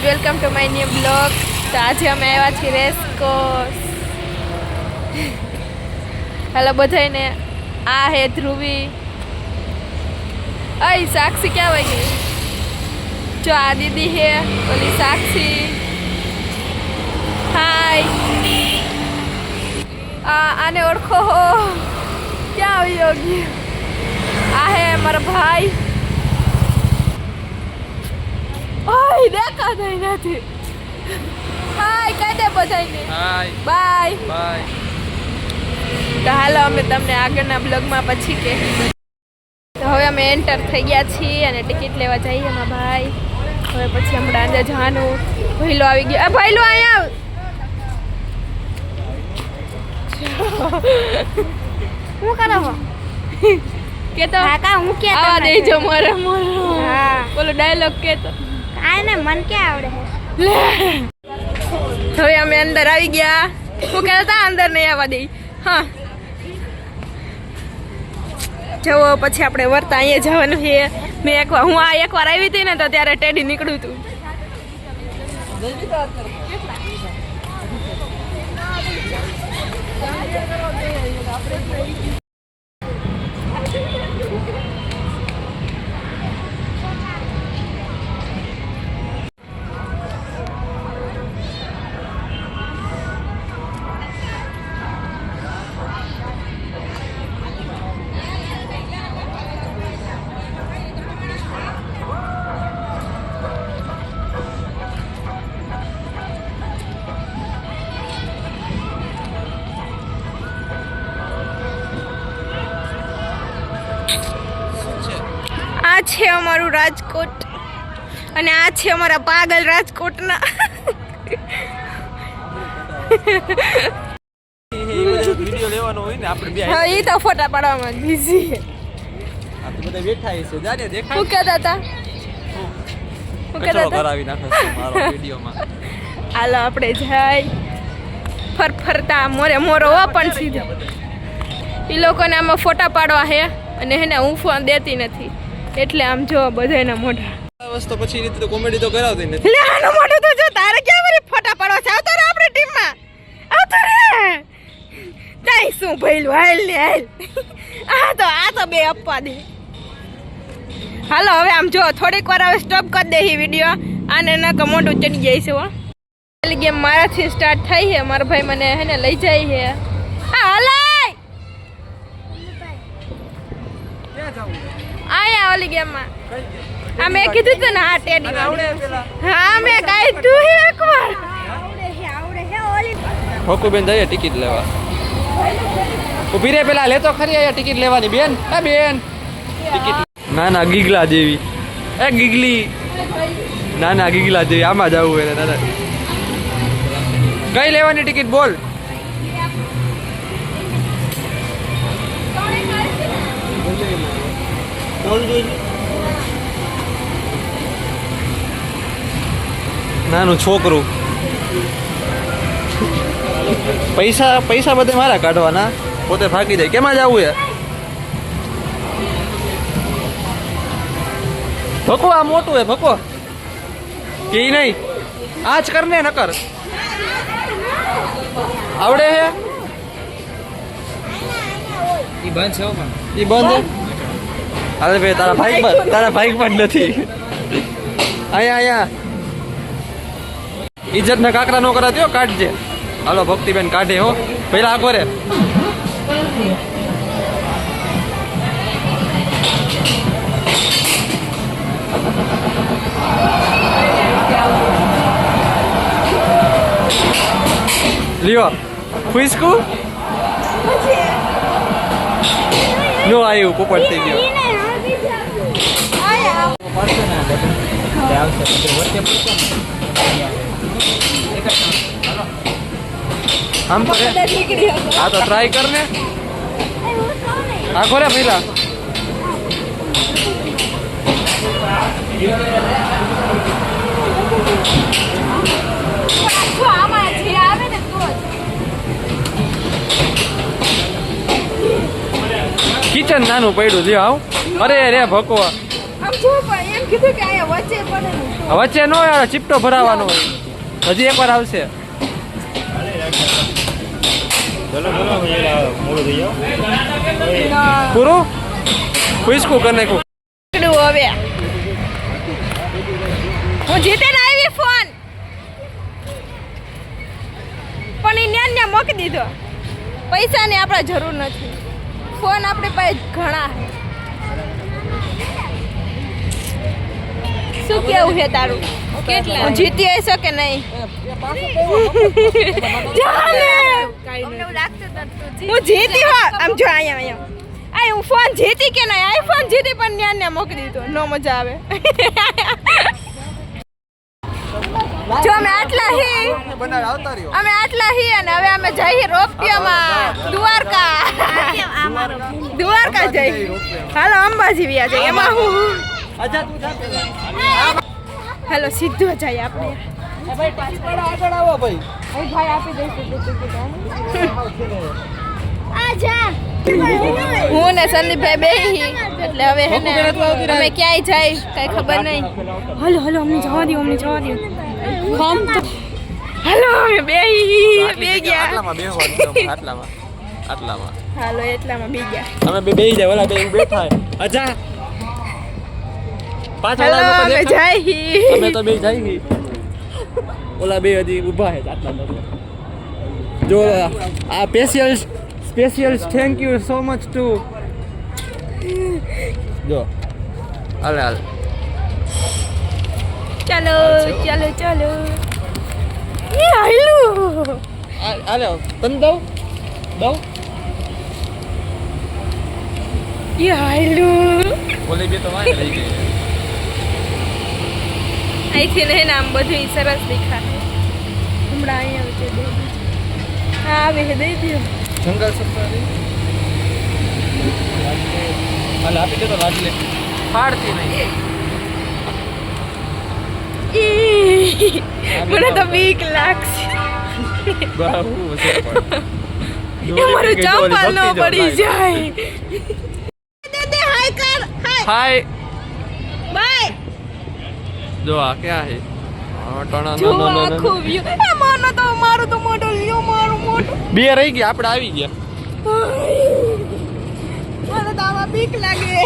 Welcome to my new blog. તો આજે અમે આવ્યા છીએ રેસકોર્સ. હેલો બધાને. આ હે ધ્રુવી. અય સાક્ષી ક્યાં વહી ગઈ? જો આ દીદી હે, ઓલી સાક્ષી. હાય. આને ઓળખો હો? ક્યાં આવી ગયો? આ હે મારા ભાઈ. ઓય દેખાતા નથી. હાય કહી દે બધાને. Hi bye bye. તો હાલો અમે તમને આગળના બ્લોગમાં પછી કે. તો હવે અમે એન્ટર થઈ ગયા છીએ અને ટિકિટ લેવા જઈએ એમાં ભાઈ. હવે પછી હમણાં અંદર જવાનું. ભઈલો આવી ગયો. ભઈલો અહીંયા આવ. હું કરો હો કેતો કાકા હું કે આવા દેજો મોરે મોરે. હા બોલો ડાયલોગ કેતો. કાઈ ને મન કે આવડે લે હવે અમે અંદર આવી ગયા. હું કહેતા હતા અંદર નહીં આવવા દઈ. હા જવો પછી આપણે વર્તા અહીંયા જવાનું છે. મેં હું એકવાર આવી હતી ને તો ત્યારે ટેડી નીકળ્યું હતું. આ છે અમારું રાજકોટ અને આ છે અમારા પાગલ રાજકોટના. વિડિયો લેવાનો હોય ને આપણે બે. હા એ તો ફોટા પાડવામાં બિઝી છે. આપણે બધા બેઠા છે. જાને દેખાય. શું કહેતા હતા? શું કહેતા કચરો હતા? કરાવી નાખો છો મારો વિડિયોમાં. હાલો આપણે જાય ફરફરતા મોરે મોરો પણ સીધા. એ લોકોને આમાં ફોટા પાડવા છે અને એને હું ફોન દેતી નથી એટલે આમ જો બધાના મોઢા. આ વસ્તુ પછી રીતે તો કોમેડી તો કરાવતી નથી. લે આનો મોઢું તો જો. તારે ક્યાં વળી ફોટા પાડવા છે? આવતો રે આપણી ટીમમાં. આવતો રે. તાઈ શું ભઈલું હાલ ને હાલ. આ તો બે અપવા દે. હાલો હવે આમ જો થોડીક વાર હવે સ્ટોપ કરી દે વિડીયો. આને નક મોઢું ચડી જાય છે. હો પેલી ગેમ મારાથી સ્ટાર્ટ થઈ છે. મારો ભાઈ મને હે ને લઈ જાય છે. હા હલાય આયા ઓલી ગેમમાં. આ મેં કીધું તું ને હા ટેડી હા મેં કાઢ્યું હે એકવાર. આવડે હે ઓલી હોકુબેન જઈએ ટિકિટ લેવા. ઊભી રે પેલા લેતો ખરી આયા ટિકિટ લેવાની બેન. એ બેન ટિકિટ. ના ના ગીગલા જેવી. એ ગીગલી. ના ના ગીગલા જેવી. આમાં જવું હોય દાદા. કઈ લેવાની ટિકિટ બોલ. નાનું છોકરું. પૈસા બધે મારા કાઢવાના. પોતે ભાગી જાય. કેમાં જવું છે? ભકો આ મોટું હે ભકો. કે નહીં આજ કરને નકર. આવડે હે? ઈ બંધ છે. ઈ બંધ. અરે ભાઈ તારા ભાઈ પણ નથી. અહીંયા ઇજ્જત ને કાકરા નો કરાત્યો કાઢજે. હાલો ભક્તિબેન કાઢે હો. પેલા આગો રે. લ્યો ખુશકુ નો આવ્યું. પોપટ થઈ ગયો. આમ તો આ તો ટ્રાય કર ને. આખો રે પેલા કિચન નાનું પડ્યું. લ્યો આવ. અરે રે ભકો આમ જો ભાઈ એમ કીધું કે અહીંયા વચ્ચે પડેલું શું? વચ્ચે નો યાર ચીપટો ભરાવાનો હોય હજી એકવાર આવશે પૂરું ખુશકું કરી નાખું પકડું હવે હું જીતે ને આવી ફોન પણ એ ન્યા મૂકી દીધો પૈસાની આપણે જરૂર નથી ફોન આપણે પાસે ઘણા છે શું કેવું છે તારું કેટલા હું જીતી હશો કે નહીં હું જીતી હો આમ જો અહીંયા આ હું ફોન જીતી કે નહીં આઈફોન જીતી પણ ન્યા મૂકી દીધો નો મજા આવે જો અમે આટલા હી અને હવે અમે જઈએ રોપિયામાં દ્વારકા જઈ હાલો અંબાજી વ્યા જઈએ એમાં હું હાલો સીધો જઈએ આપણે ભાઈ આપી દઈશું હું ને સંદીપભાઈ બેહી એટલે હવે હે ને અમે ક્યાંય જાય કઈ ખબર નહીં હલો હલો અમને જવા દો ખમ તો હલો અમે બે ગયા આટલામાં હાલો એટલામાં બે ગયા અમે બે જાય ઓલા બે બેઠા અચ્છા હાલો અમે જઈ અમે તો બે જઈ ઓલા બે હજી ઊભા છે આટલામાં જો આ special thank you so much two જો હાલે ચાલો એ હાલું હાલે તને દઉં એ હાલું ઓલી બે તો વાંચી લઈ ગઈ અહીંથી ને આમ બધું સરસ દેખાય હમણાં અહીંયા છે હા આવે દઈ દો જંગલ સફારી હાલ આપી દે તો લાડ લે ફાડતી નહીં મને તો બીક લાગશે બહુ છે એ મારું ચંપલ ન પડી જાય દે હાય કર હાય બાય જો આ ક્યાં હે જો આખું વ્યૂ એ માનો તો મારું તો મોટો લ્યો મારું મોટો બે રહી ગયા આપણે આવી ગયા મને તો આમાં બીક લાગે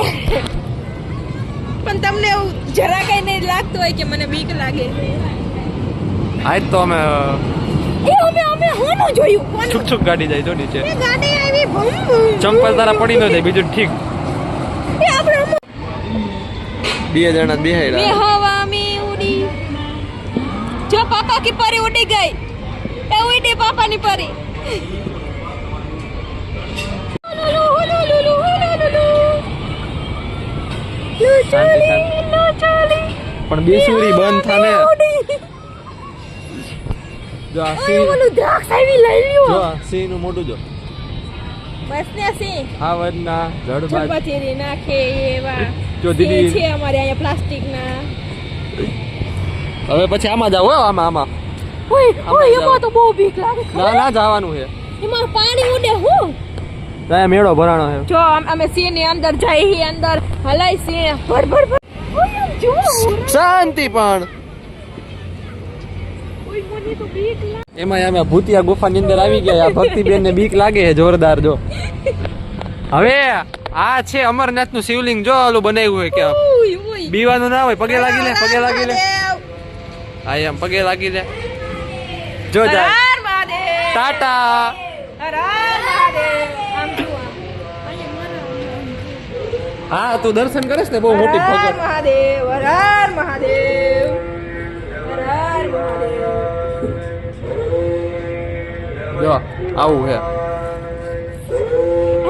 પણ તમને એવું જરા કઈ નહીં લાગતું હોય કે મને બીક લાગે આજ તો અમે અમે હોનું જોયું કોનું છુક ગાડી જાય જો નીચે એ ગાડી આવી ભમ ભમ ચંપલ તારા પડી ન જાય બીજું ઠીક એ આપણે બે જણા બેહાઈ મે રહ્યા હવા મે ઉડી જો પાપા की परी उड़ी गई ए उड़ी पापा ની परी પણ બેસુરી બંધ થાને જો આ સિંહ ઓલું દ્રાક્ષ આવી લઈ લ્યો જો આ સિંહ નું મોઢું જો બસ ને સી આ વરના જડબાજ ચપાતી નાખે એવા જો દીદી છે અમારે અહીંયા પ્લાસ્ટિક ના હવે પછી આમાં જાવ આમાં ઓય એમાં તો બહુ બીક લાગે ના જવાનું છે એમાં પાણી ઉડે હું ત્યાં મેળો ભરાણો છે જો અમે સિંહ ની અંદર જઈ અંદર હલાઈ સિંહ ભડ ઓય જો શાંતિ પણ ઓય મને તો બીક લાગે એમાં અમે ભૂતિયા ગુફાની અંદર આવી ગયા આ ભક્તિબેન ને બીક લાગે છે જોરદાર જો હવે આ છે અમરનાથ નું શિવલિંગ જો ઓલું બનાવ્યું હોય કે ઓય બીવાનું ના હોય પગે લાગી લે આ એમ પગે લાગી લે જો જા હર મહાદેવ ટાટા હર મહાદેવ આમ જો હા તું દર્શન કરીશ ને બહુ મોટી હર ભગત મહાદેવ હર મહાદેવ હર મહાદેવ જો આવું છે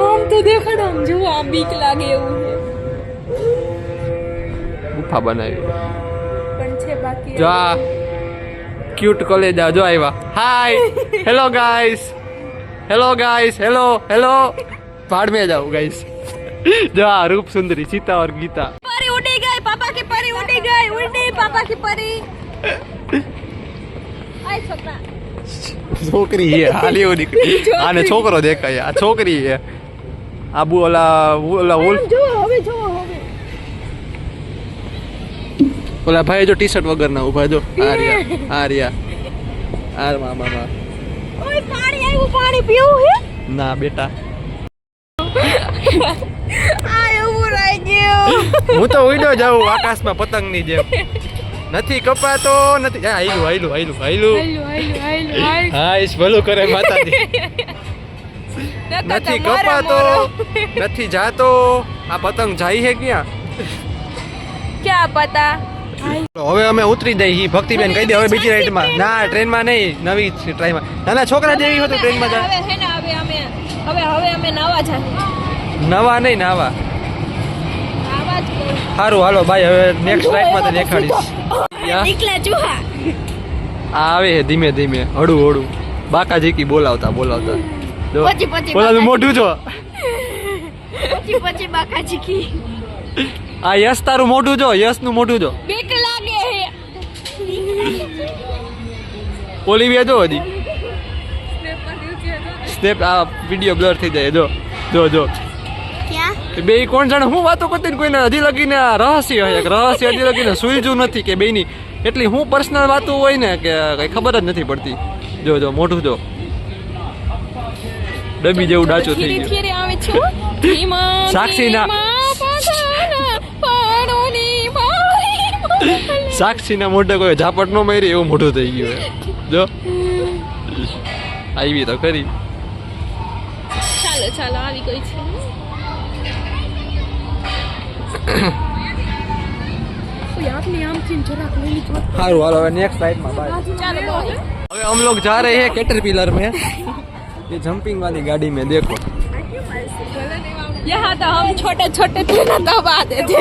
આમ તો દેખાડો આમ જો આમ બીક લાગે એવું છે ગુફા બનાવી પણ છે બાકી જો આ ક્યુટ કોલેજ જો આવ્યા હાય હેલો ગાઈસ હેલો ભાડ में जाओ गाइस जो आ रूप सुंदरी सीता और गीता परी उड़ी गई पापा की परी उड़ी गई उड़ी पापा की परी आय छोकरा છોકરી હે હાલી ઓલી આને છોકરો દેખાય આ છોકરી હે આબુ ઓલા જો હવે ઓલા ભાઈ જો ટી શર્ટ વગર ના ઉભા જો આર્યા આર મામા ઓય પાણી આવ્યું, પાણી પીવું હે? ના બેટા આ એવું રહી ગયું. હું તો ઉડ્યો જાઉં આકાશમાં પતંગની જેમ. નથી કપાતો નથી. આયલું આયલું આયલું આયલું. હા ઈશ ભલું કરે માતાજી. નથી કપાતો નથી જાતો. આ પતંગ જાય છે ક્યાં? ક્યાં પતા? હવે અમે ઉતરી જઈએ. ભક્તિબેન કહી દે હવે બીજી રાઈડમાં. ના ટ્રેનમાં નહીં, નવી ટ્રેનમાં. નાના છોકરા જેવી હતું ટ્રેનમાં જા. હવે હે ને હવે અમે નાવા જાય. નવા નહીં નાવા. નાવા જ કરું. સારું હાલો ભાઈ હવે નેક્સ્ટ રાઈડમાં તો દેખાડીશ. નીકળ્યા ચૂહા. આ આવે છે ધીમે ધીમે હળું હળું. બાકાજીકી બોલાવતા બોલાવતા જો પછી બોલાવું મોઢું જો. પછી બાકાજી કી. આ યશ તારું મોઢું જો. યશ નું મોઢું જો. બીક લાગે હે. ઓલી બે જો હજી સ્નેપ. આ વિડીયો બ્લર થઈ જાય જો જો જો. ક્યાં? બે કોણ જાણે હું વાતો કરતી ને કોઈને હજી લગીને આ રહસ્ય હે. રહસ્ય હજી લગીને સુઈજું નથી કે બેની એટલી હું પર્સનલ વાતો હોય ને કે કઈ ખબર જ નથી પડતી. જો જો મોઢું જો ડબ્બી જેવું ડાચું થઈ ગયું. ધીરે આવે છે. સાક્ષીના સાક્ષીના મોઢે કોઈ ઝાપટ ન મારી એવું મોઢું થઈ ગયું હે. જો આવી તો ખરી. ચાલો આવી ગઈ છે. સારું હાલો હવે નેક્સ્ટ સાઈડમાં બાય. હવે हम लोग जा रहे हैं कैटरपिलर में. ये जंपिंग वाली गाड़ी में देखो. यहाँ तो हम छोटे छोटे थे ना तब आते थे.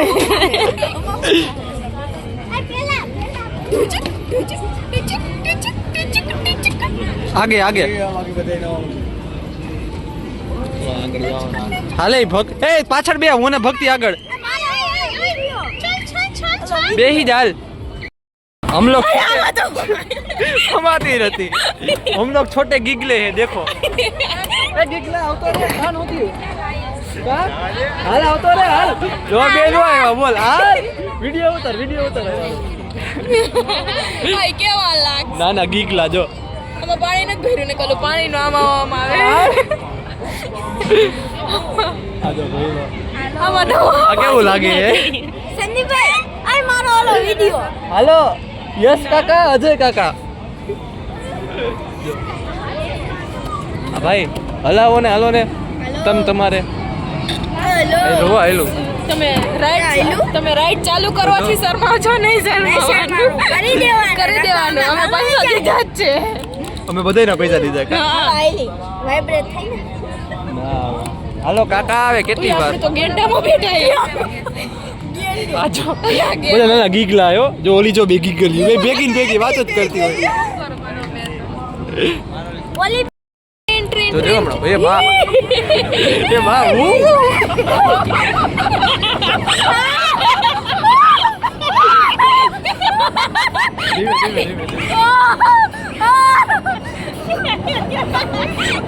आगे आगे હાલે ભક્ત એ પાછળ બે હું ને ભક્તિ આગળ બેહી જાલ. हम लोग हमारी रहती. हम लोग छोटे गिगले हैं देखो. ए गिगला આવતો રે ખાન હોતી હાલ આવતો રે હાલ જો બે નો આવ્યો બોલ હાલ વિડિયો ઉતાર ભાઈ કેવા લાગ. ના ના ગીગલા જો આમાં પાણી નથી ભર્યું ને કલું પાણી નો આમાં આવે. આ જો બોલો આમાં આ કેવું લાગે હે સંદીપભાઈ આ મારો ઓલો વિડિયો. હાલો યશ કાકા અજય કાકા. આ ભાઈ હલાવો ને હાલો ને તમારે હેલો હેલો. તમે રાઈડ ચાલુ કરવાથી શરમાવ છો નહીં શરમાવ. કરી દેવાનું. અમે પૈસા દીધા જ છે. અમે બધાયના પૈસા દીધા કા. વાઇબ્રેટ થઈ ને. ના હાલો કાકા આવે કેટલી વાર. આપણે તો ગેંડામાં બેઠા આજો બોલે ના ગીગલા આયો જો ઓલી જો બે ગીગલી બે ભેગી વાતો જ કરતી હોય. ઓલી તો જો હમણાં એ બા હું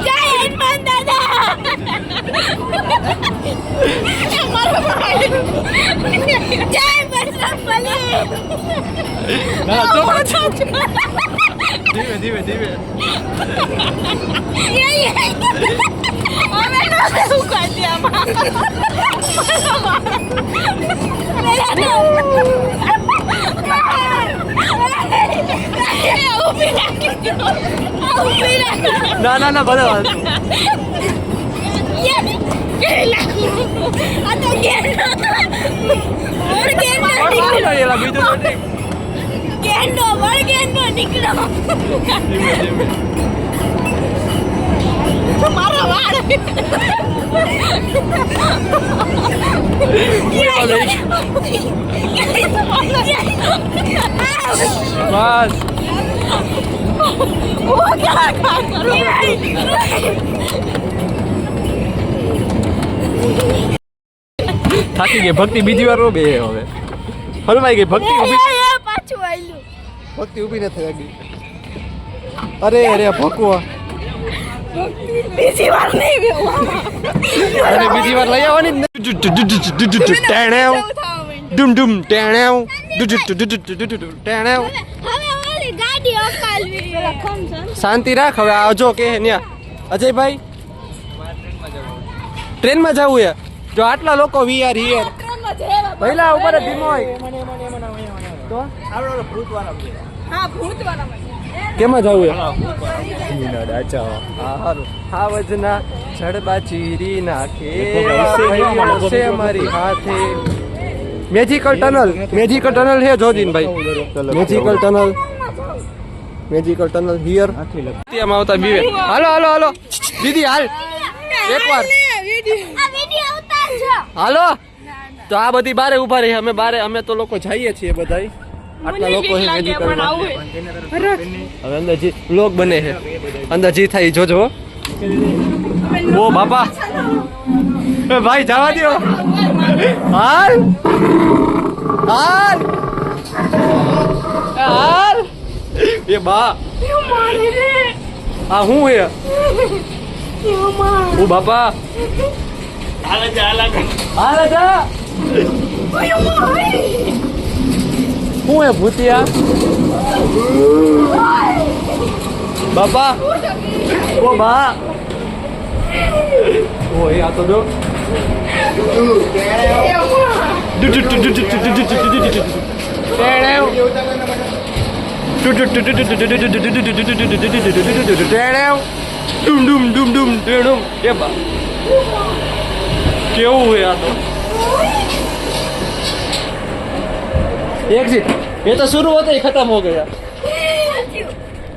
જય હનુમાન દાદા. જય બજરંગબલી. ના જો ધીમે ધીમે ધીમે અમે શું કરતી આમાં. ના ના ના ભલે વાત. આ તો ગેંડો. ઓર ગેંડો નીકળો. ધીમે ધીમે મારા વાળ બસ થાકી ગઈ ભક્તિ બીજી વાર બે હવે હલવાઈ ગઈ ભક્તિ પાછું આયલું. ભક્તિ ઊભી નથી લાગી. અરે અરે ભકવો બીજી વાર નહીં અરે બીજી વાર લઈ આવવાની જ ને. ડુમ ડુમ ટેણેવ ટેણે હવે ઓલી ગાડી અકાલવી. શાંતિ રાખ હવે આવજો કે ન્યા અજયભાઈ ટ્રેનમાં જવું છે જો આટલા લોકો વી આર હિયર પહેલા ઉપર જ ધીમો હોય તો હા ભૂતવાળામાં કેમાં જવું છે હા વજના જડબા ચીરી નાખે છે મારી હાથે મેજિકલ ટનલ છે જોજીનભાઈ મેજિકલ ટનલ હિયર ત્યાં આવતા બીવે હાલો દીદી હાલ એકવાર આ વિડિયો ઉતારજો. હાલો તો આ બધી બારે ઉભા રહી અમે તો લોકો જઈએ છીએ બધાય આટલા લોકો છે મેજિકલ હવે અંદર જે વ્લોગ બને છે અંદર જે થાય ઈ જોજો હો. ઓ બાપા એ ભાઈ જવા દ્યો હાલ એ બા આ હું હે ઓ બાપા હાલ જા હું હે ભૂતિયા બાપા ઓ બા ઓય આ તો જો કેવું है આ તો एग्जिट ये तो शुरू होते ही खत्म हो गया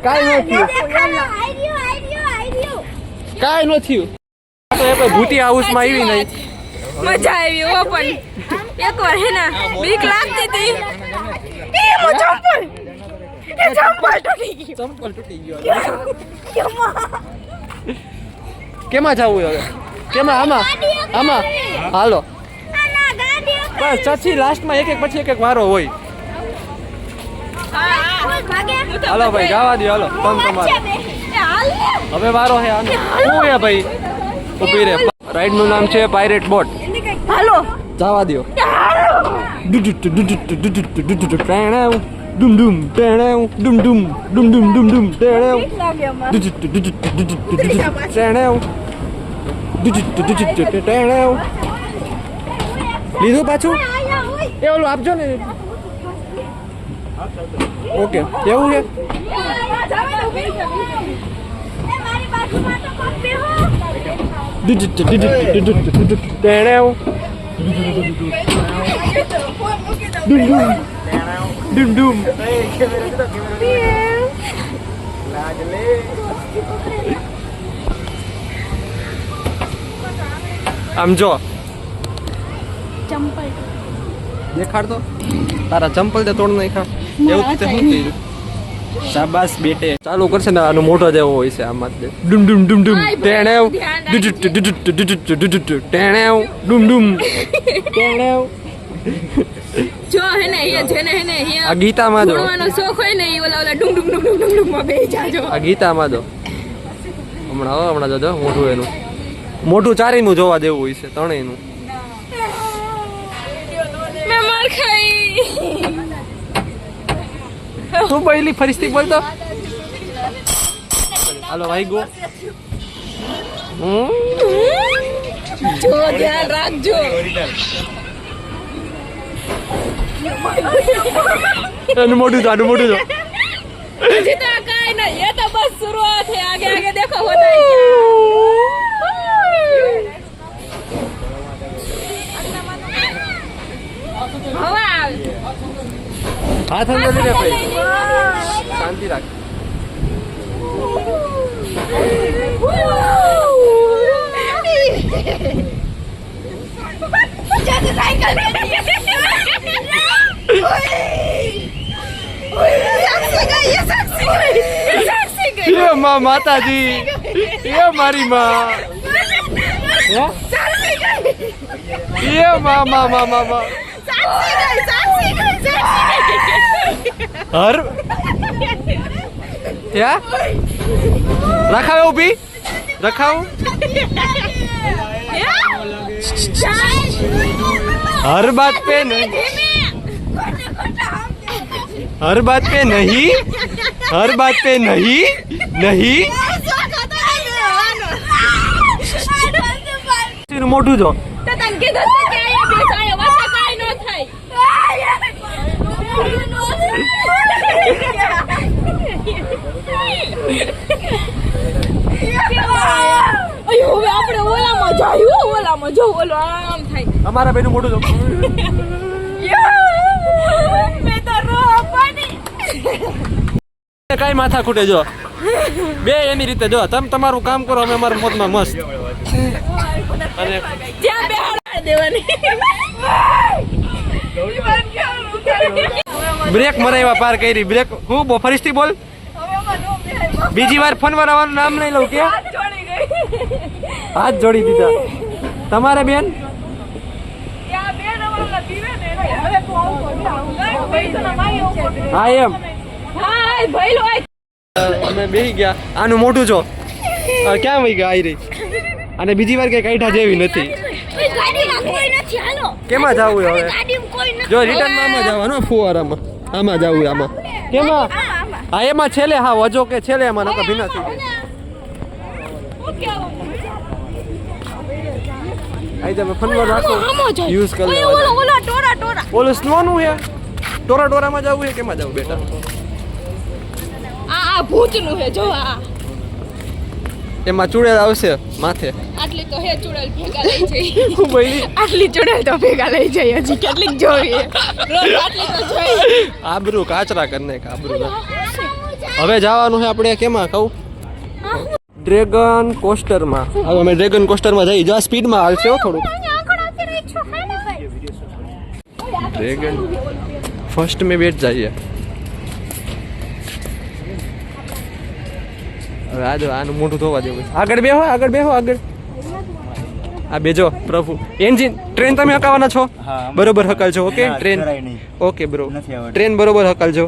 કાઈ નથી કાઈ નથી તો એ ભૂતી હાઉસ માં આવી નહીં મજા આવી હો પણ એકવાર હે ને બીક લાગતી હતી એ મો ચંપલ તૂટી ગયો કેમાં જવું હવે કેમાં આમાં હાલો બસ ચછી લાસ્ટમાં એક પછી એક વારો હોય હાલો ભાઈ જવા દો હાલો તમ તમારે હવે વારો હે આનો શું હે ભાઈ ઉભી રે રાઈડ નું નામ છે પાયરેટ બોટ હાલો જવા દો ડુમ ડુમ ટેણેવ ડુમ ડુમ ડુમ ડુમ ડુમ ડુમ ટેણેવ ટેણેવ ટેણેવ લીધું પાછું એ ઓલું આપજો ને ઓકે એવું છે ટેણેવ ડુમ ડુમ આમ જો ચંપલ દેખાડ તો તારા ચંપલ તે તોડ નાખ્યા એવું તે શું થયું શાબાશ બેટે ચાલુ કરશે ને આનો મોટો જેવો હોય છે આમાં ડુમ ડુમ ડુમ ડુમ ટેણેવ ટેણેવ ડુમ ડુમ ટેણેવ જો હે ને એ જેને હે ને આ ગીતામાં જો ભણવાનો શોખ હોય ને એ ઓલા ડુંગ ડુંગ ડુંગ ડુંગ ડુંગ માં બેહી જાજો આ ગીતામાં જો હમણાં જોજો મોઢું એનું મોઢું ચારીનું જોવા જેવું હોય છે ત્રણેયનું મે માર ખાઈ તું પહેલી ફરીથી બોલતો હાલો ભાઈ ગો જો ધ્યાન રાખજો એનું મોઢું જો હજી તો કાઈ નહીં ये तो बस शुरुआत है आगे आगे देखो होता है हवा હાથ અંદર લઈને ભાઈ શાંતિ રાખ ये माँ माताजी ये मारी माँ ये माँ हर क्या रखा है उभी रखा हूँ हर बात पे नहीं हर बात पे नहीं, हर बात पे नहीं, नहीं मोटू जो તો તને કીધું છે કે અહીંયા બેસાય વચ્ચે કાઈ ન થાય અયો હવે આપણે ઓલામાં જાયું ઓલામાં જો ઓલો આમ થાય हमारा बेनू मोटू जो મેં તો રો પાણી કઈ માથા ખૂટે જો બે એની રીતે જો તમે તમારું કામ કરો અમે અમારા મોજમાં મસ્ત અને ત્યાં બેહાડ દેવાની બ્રેક મરાવ્યા પાર કરી બ્રેક હું ફરીથી બોલ બીજી વાર ફોન વાળાનું નામ નહીં લઉં કે હાથ જોડી દીધા તમારે બેન હા એમ હા ભાઈ લો અમે બેહી ગયા આનું મોટું છો ક્યાં વહી ગયા આઈ રહી અને બીજી વાર કઈ કાઢા જેવી નથી ગાડીમાં કોઈ નથી હાલો કેમાં જવું હવે ગાડીમાં કોઈ નથી જો રિટર્ન આમાં જવાનું ફુવારામાં આમાં જવું આમાં કેમાં હા એમાં છેલ્લે હા વજો કે છેલ્લે એમાં નકર ભીના થઈ જાય આઈ તમે ફોનમાં રાખો યુઝ કરી લેવા ઓલો ટોરા ટોરા ઓલો સ્નોનું હે ટોરા ટોરામાં જવું હે કેમાં જવું બેટા આ ભૂતનું હે જો આ એમાં ચૂડેલ આવશે માથે આટલી તો હે ચૂડેલ ભેગા લઈ જઈ હું બોલી આટલી ચૂડેલ તો ભેગા લઈ જઈ હજી કેટલીક જોઈએ રોજ આટલી તો જોઈએ આબરૂ કાચરા કરને આબરૂ હવે જવાનું છે આપણે કેમાં કહું ડ્રેગન કોસ્ટરમાં હવે અમે ડ્રેગન કોસ્ટરમાં જઈ જા સ્પીડમાં હાલશે હો થોડું ડ્રેગન ફર્સ્ટ में बैठ जाइए હવે આજો આનું મોટું થવા દેવું આગળ બેહો આગળ આ બેજો પ્રભુ એન્જિન ટ્રેન તમે હકાવવાના છો બરોબર હકાલજો okay train okay bro train બરોબર હકાલજો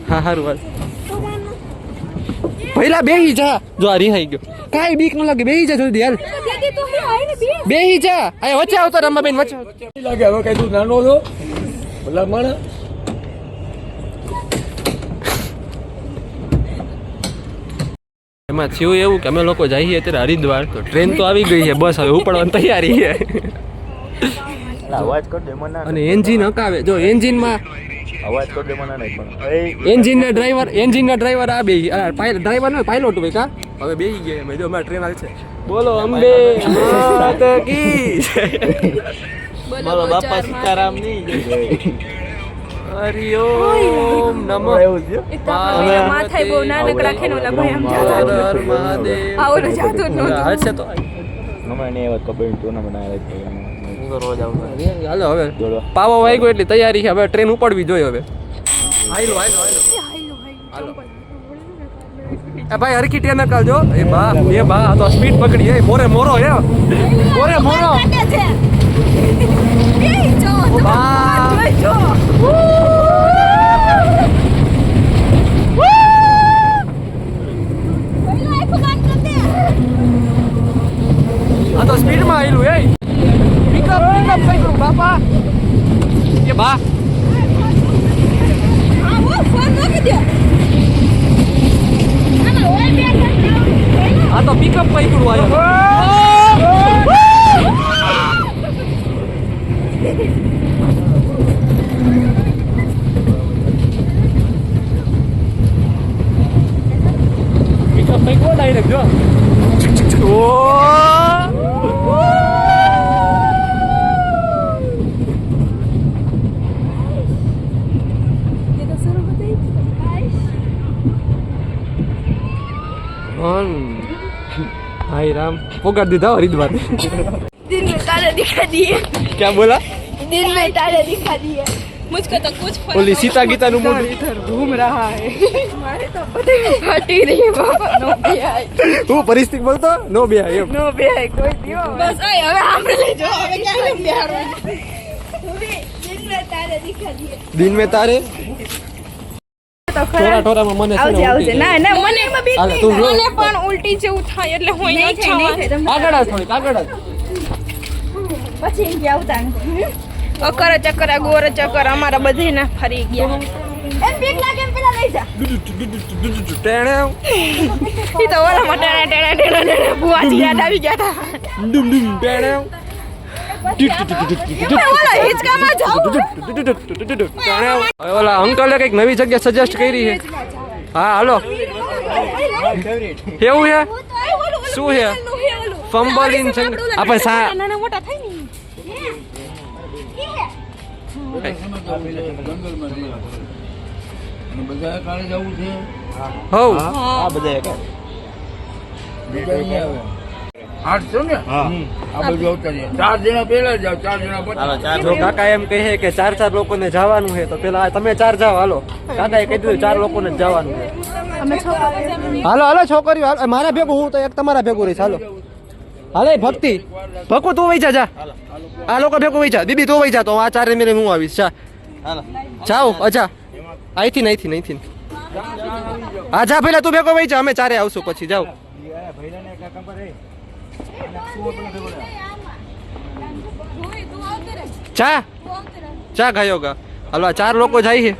હા હારું હાલ પહેલા બેહી જા જો આ રિહાઈ ગયો કાઈ બીક ન લાગે બેહી જા જલ્દી હાલ બેહી જા આ વચ્ચે આવતો રમાબેન વચ્ચે લાગે હવે કઈ તું નાનો છો ભલા માણા એમાં થયું એવું કે અમે લોકો જઈએ અત્યારે હરિદ્વાર તો ટ્રેન તો આવી ગઈ છે બસ હવે ઉપડવાની તૈયારી છે અવાજ કર દે મને અને એન્જિન હકાવે જો એન્જિનમાં અવાજ કર દે મને નહીં પણ એન્જિનના ડ્રાઈવર આ બે ડ્રાઈવર ને પાયલોટ ભાઈ કા હવે બેહી ગયા અમે જો અમારી ટ્રેન હાલ છે બોલો અંબે માત કી બોલો બાપા સીતારામ ની હરિ ઓમ નમઃ એવું છે માથે બહુ નાનકડા ખેનો લા ભાઈ આમ જાતા હર મહાદેવ આવો જાતો જ નહોતો હાલશે તો હમણાં નહીં આવત કબડ્ડી ટુર્નામેન્ટ આવે છે રોજ આવું હાલો હવે પાવો વાગ્યો એટલી તૈયારી છે હવે ટ્રેન ઉપડવી જોઈએ હવે હાલો એ ભાઈ હરખી ટ્રેન નકાલજો એ બા આ તો સ્પીડ પકડી એ મોરે મોરો આ તો સ્પીડમાં આવેલું એ પિકઅપ કઈ કરું બાપા એ બા આ તો પિકઅપ કઈ કરું પિકઅપ કઈ કો ડાયરેક્ટ જો हाय राम वो कर देता हरिद्वार दिन में तारे दिखा दिए क्या बोला दिन में तारे दिखा दिए मुझको तो कुछ बोली सीता गीता नु मूड इधर घूम रहा है हमारे तो पता फटी रही है बाबा नो भी है वो परिस्थिति बोलतो नो बे है नो भी है कोई दियो बस आए હવે આપણે લઈ જો હવે ક્યાં બિહારવાનું दिन में तारे दिखा दिए दिन में तारे થોડા થોડામાં મને આવજે ના ના મને એમાં બીક હાલે, તું જો. મને પણ ઉલટી જેવું થાય એટલે હું અહીંયા આગળ આવ થોડીક આગળ આવ પછી એમ કે આવતા અકર ચક્કર ગોર ચક્કર અમારા બધે ના ફરી ગયા એમ બીક લાગે એમ પેલા લઈ જા ટેણે ઈ તો ઓલા મટાણા ટેણા બુઆજી યાદ આવી ગયા હતા ડુમ ડુમ ટેણે ઓલા હિચકામાં જાવ હવે ઓલા અંકલે કઈક નવી જગ્યા સજેસ્ટ કરી છે હા હાલો કેવું છે શું છે ફંબલિંગ છે આપણે નાના મોટા થાય ને બધા કાલે જવું છે હવ આ બધા આઠસો ને હા આ બધું આવતા છે 4 જણા પહેલા જાવ 4 જણા પછી હાલો ચાર જો કાકા એમ કહે કે 4 લોકોને જવાનું છે તો પેલા તમે 4 જાવ હાલો કાકાએ કહી દીધું 4 લોકોને જ જવાનું છે હાલો હાલો છોકરીઓ હાલો મારા ભેગું હું તો એક તમારા ભેગું રહીશ હાલો હાલે ભક્તિ ભકુ તું વઈ જા આ લોકો ભેગું વઈ જા દીદી તું વઈ જા તો આ 4 મેરે હું આવીશ જા હાલો જાઓ અચ્છા અહીંથી હા જા પેલા તું ભેગો વઈ જા અમે 4 આવશું પછી જાઓ ચા ગાયો ગા હાલો આ 4 લોકો જાય છે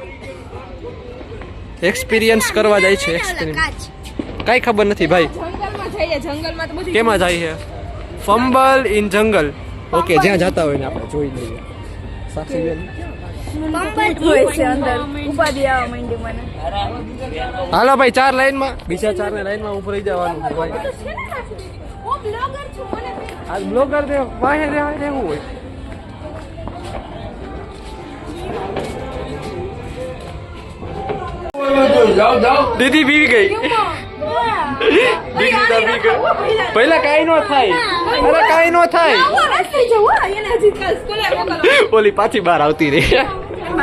એક્સપિરિયન્સ કરવા જાય છે એક્સપિરિયન્સ કઈ ખબર નથી ભાઈ જંગલમાં જઈએ જંગલમાં તો બધું કેમાં જાય છે ફંબલ ઇન જંગલ ઓકે જ્યાં જતા હોય ને આપણે જોઈ લઈએ સાક્ષીબેન હોય છે અંદર ઉપાધિ આવવા માંડી મને હાલો ભાઈ 4 લાઈનમાં બીજા 4 ને લાઈનમાં ઉપર રહી જવાનું છે ભાઈ હું બ્લોગર છું મને આ બ્લોગર દે વાહે રહેવું હોય જાઓ જાઓ દીદી બીવી ગઈ દીદી તો બી ગઈ પહેલા કાઈ નો થાય અરે કાઈ નો થાય ઓલી પાછી બહાર આવતી રહી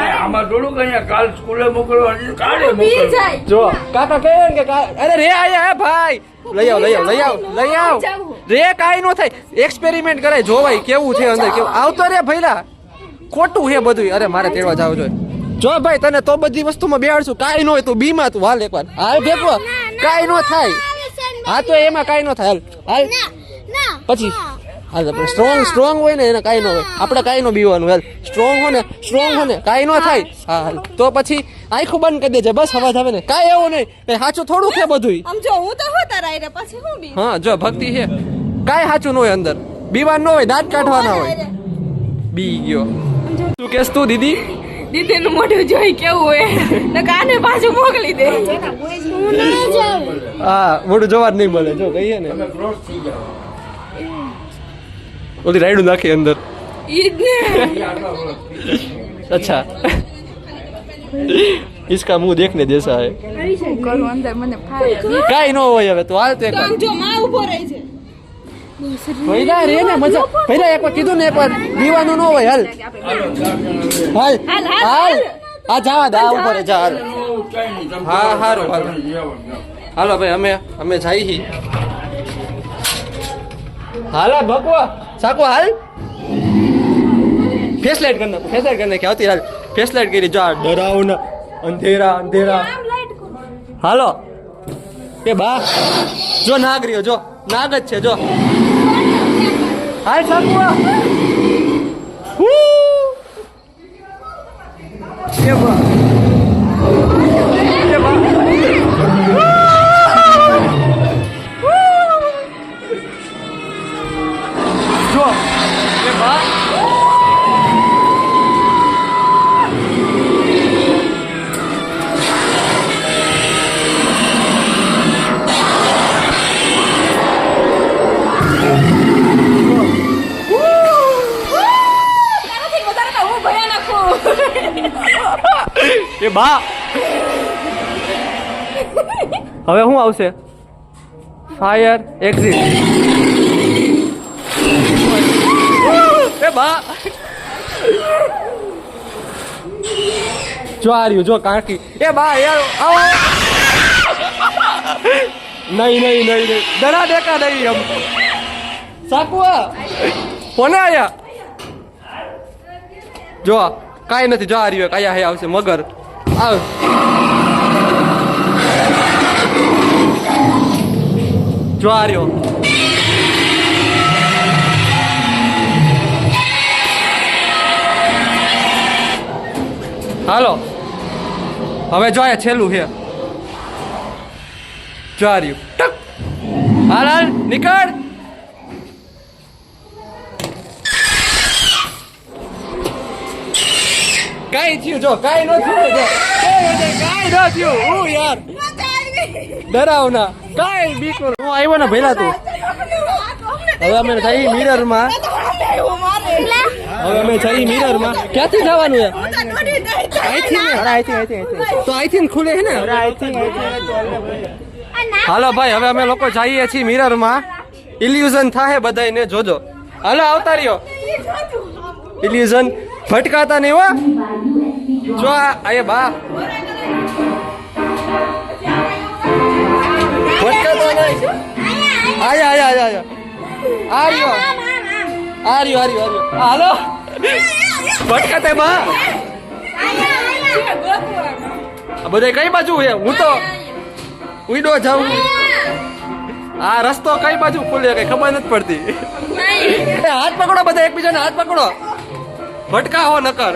આમાં થોડું કઈ કાલ સ્કૂલે મોકલવા કાલે મોકલવા જો કાકા કહે કે અરે રે આયા હે ભાઈ લઈ આવ રે કાઈ નો થાય એક્સપેરિમેન્ટ કરાય જોવાય કેવું છે અંદર કેવું આવતો રે ભઈલા ખોટું છે બધું અરે મારે તેડવા જાવ જોઈએ જો ભાઈ તને તો બધી વસ્તુમાં બેહાડશું કાઈ નો હોય તું બીમાં તું હાલ એકવાર હાલ ભેગો કાઈ નો થાય હા તો એમાં કાઈ નો થાય હાલ પછી હાલ આપણે સ્ટ્રોંગ હોય ને એને કાઈ નો હોય આપણે કાઈ નો બીવાનું હાલ સ્ટ્રોંગ હો ને કાઈ નો થાય હા હાલ તો પછી આંખો બંધ કરી દેજે બસ અવાજ આવે ને કાઈ એવું નહીં એ સાચું થોડું છે બધું આમ જો હું તો હોતા રાયરે પછી હું બી હા જો ભક્તિ છે કાઈ સાચું ન હોય અંદર બીવાન ન હોય દાંત કાઢવાના હોય બી ગયો તું કેસ તું દીદી દીદીનું મોઢું જોઈ કેવું હોય ને કાને પાછું મોકલી દે હા મોઢું જોવા જ નહીં મળે જો કહીએ ને ક્રોસ થઈ જાવ ઓલી રાયડું નાખી અંદર ઈદ ને अच्छा इसका मुंह देखने जैसा है કરું અંદર મને ફાવે કાઈ ન હોય હવે તો હાલ તો એકવાર જો માં ઉભો રહી છે ભઈલા રે ને મજા ભઈલા એકવાર કીધું ને એકવાર દીવાનું ન હોય હાલ હાલ આ જાવા દા ઉપર જા હાલ હા હારું હાલો ભાઈ અમે જાય હી હાલા ભગવા સાકો હાલ फेस लाइट करने क्या होती है फेस लाइट કરી જો ડરાવના અંધેરા હાલો કે બા જો નાગ રહ્યો જો નાગ જ છે જો હાલ સાકુઆ કે બા જો કે બા એ બા હવે શું આવશે ફાયર એક્ઝિટ એ બા જો આ રહ્યું જો કાંકી એ બા યાર આવો નહીં ડરા દેખા નહીં હમ સાકુઆ કોને આયા જો કાઈ નથી જો આ રહ્યો કયા હે આવશે મગર આવ જો આ રહ્યો હાલો હવે જો આ છેલ્લું છે જો આ રહ્યું ટક હાલ હાલ નીકળ કાઈ થયું જો કાઈ ન થયું જો કાઈ ન થયું હું યાર ડરાવના કાઈ બીક હું આવ્યો ને ભેલા તું હવે અમે જઈ મિરરમાં ક્યાંથી જવાનું છે અહીંથી તો અહીંથી ખુલે છે ને હાલો ભાઈ હવે અમે લોકો જઈએ છીએ મિરરમાં ઇલ્યુઝન થાય બધાને જોજો હાલો આવતા રહ્યો ઇલ્યુઝન ભટકાતા નહીં હો જો આ બા ભટકાતા નહીં આયા આ રહ્યો હાલો ભટકાતે બા બધા કઈ બાજુ છે હું તો ઉડો જાઉં આ રસ્તો કઈ બાજુ ખુલે કઈ ખબર નથી પડતી હાથ પકડો બધા એકબીજાને હાથ પકડો ભટકા હો નકર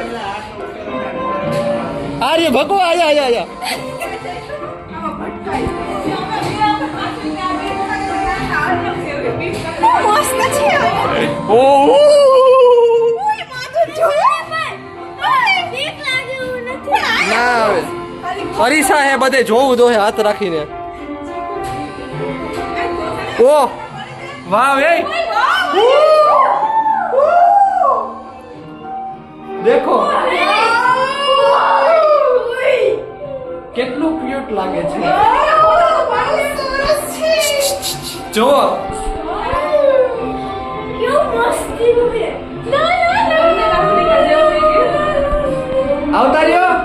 આર્ય ભગવો આયા ના આવે અરીસા હે બધે જોવું તો હે હાથ રાખીને ઓ વાહ એ દેખો કેટલું ક્યુટ લાગે છે જો આવતા રહ્યો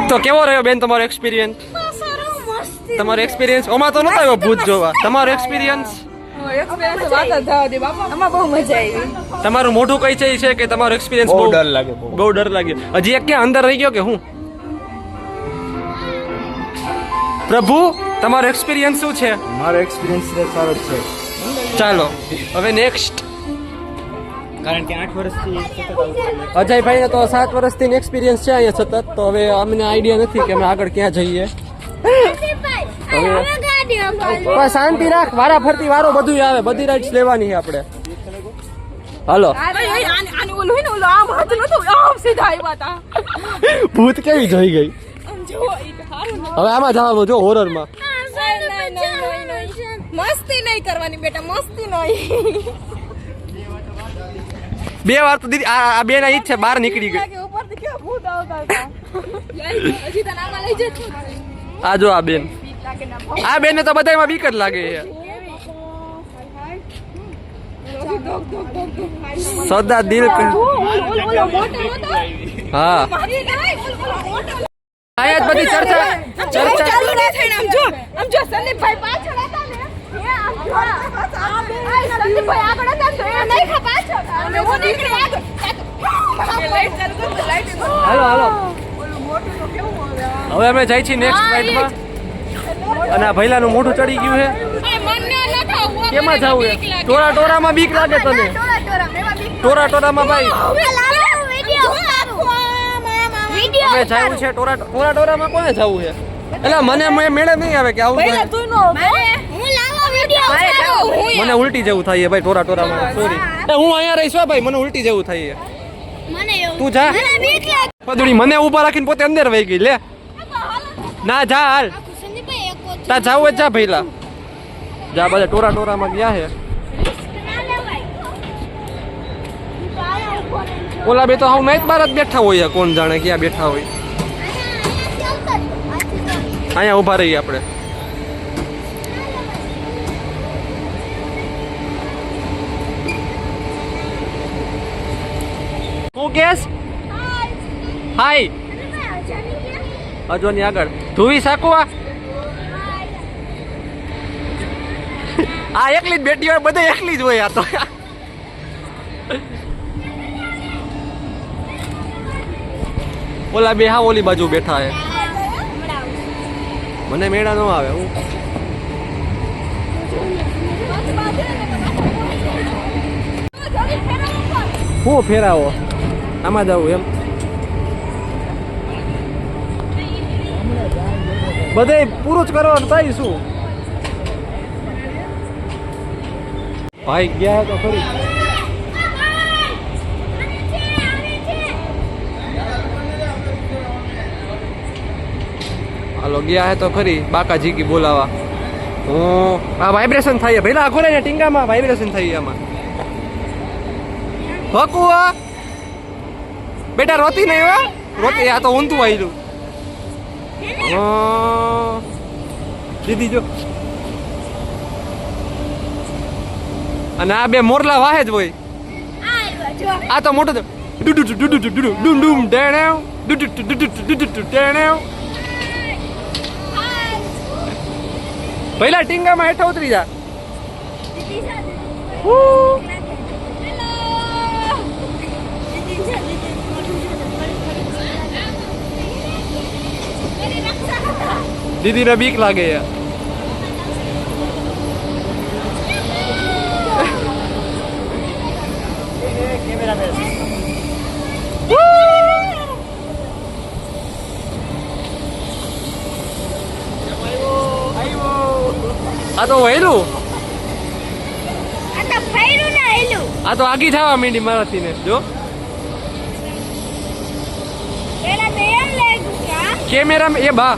તો કેવો રહ્યો બેન તમારો એક્સપિરિયન્સ તમારો એક્સપિરિયન્સ ઓમાં તો નતો આવ્યો ભૂત જોવા તમારો એક્સપિરિયન્સ તમારું મોઢું કઈ છે કે તમારો એક્સપિરિયન્સ બહુ ડર લાગે બહુ ડર લાગ્યો હજી એક ક્યાં અંદર રહી ગયો કે હું પ્રભુ તમારો એક્સપિરિયન્સ શું છે મારો એક્સપિરિયન્સ સારો જ છે ચાલો હવે નેક્સ્ટ કારણ કે 8 વર્ષથી અજયભાઈ ને તો 7 વર્ષથી એક્સપિરિયન્સ છે અહીંયા સતત તો હવે અમને આઈડિયા નથી કે અમે આગળ ક્યાં જઈએ પણ શાંતિ રાખ વારા ફરતી વારો બધું આવે બધી રાઈડ્સ લેવાની છે આપણે હાલો ભૂત કેવી જોઈ ગઈ હવે આમાં જવાનું જો હોરરમાં મસ્તી નહીં કરવાની બેટા મસ્તી નહીં બે વાર તો દીદી આ બેન ઈ જ છે બહાર નીકળી ગઈ ઉપરથી કેવા ભૂત આવતા હતા હજી તને આમાં લઈ જતો આ જો આ બેન આ બેન ને તો બધામાં બીક જ લાગે છે સદા દિલ હા આયા બધી ચર્ચા ચાલુ ના થઈને આમ જો સંદીપભાઈ પાછળ હતા ને સંદીપભાઈ આગળ હતા તો એ નહીં ખા પાછળ અને હું નીકળી આગળ લાઈટ ચાલુ કર લાઈટ હાલો હવે અમે જાય છીએ નેક્સ્ટ રાઈડમાં અને આ ભૈલાનું મોઢું ચડી ગયું છે કેમાં જવું છે ટોરામાં બીક લાગે તને ટોરામાં ભાઈ અમે જવું છે ટોરામાં કોને જવું છે એટલે મને મેળે નહીં આવે કે આવું મને ઉલટી જેવું થાય ભાઈ ટોરામાં સોરી હું અહીંયા રહીશ ભાઈ મને ઉલટી જેવું થાય તું જા પદુડી મને ઊભા રાખીને પોતે અંદર વહી ગઈ લે ના જા હાલ તા જાવ જ જા ભઈલા જા બધા ટોરામાં ગયા છે ઓલા બે તો હાવ નાઈટ બાર જ બેઠા હોય કોણ જાણે ક્યાં બેઠા હોય અહીંયા ઊભા રહીએ આપણે હું કેસ હાય અજોની આગળ ધુવી સાકવા આ એકલી જ બેટી હોય બધા એકલી જ હોય આ તો ઓલા બે હા ઓલી બાજુ બેઠા હે મને મેળા ન આવે હું શું ફેરાવો આમાં જવું એમ બધે પૂરું જ કરવાનું થાય શું ભાઈ ગયા તો ખરી હાલો ગયા હે તો ખરી બાકાજી કી બોલાવા આ વાઇબ્રેશન થાય પેલા આખો ને ટીંગામાં વાઇબ્રેશન થાય આમાં હકુઆ બેટા રોતી નહીં હો રોતી આ તો ઊંધું આવ્યું દીદી જો અને આ બે મોરલા વાહે જ હોય આ તો મોટો ડુડુ ડુડુ ડુડુ ડુમ ડુમ ડેણેવ ડુડુ ડુડુ ડુડુ ડેણેવ પહેલા ટીંગામાં હેઠા ઉતરી જા દીદી ને બીક લાગે યાર આ તો વહેલું આ તો આગી થવા માંડી મારાથી ને જો કેમેરા એ બા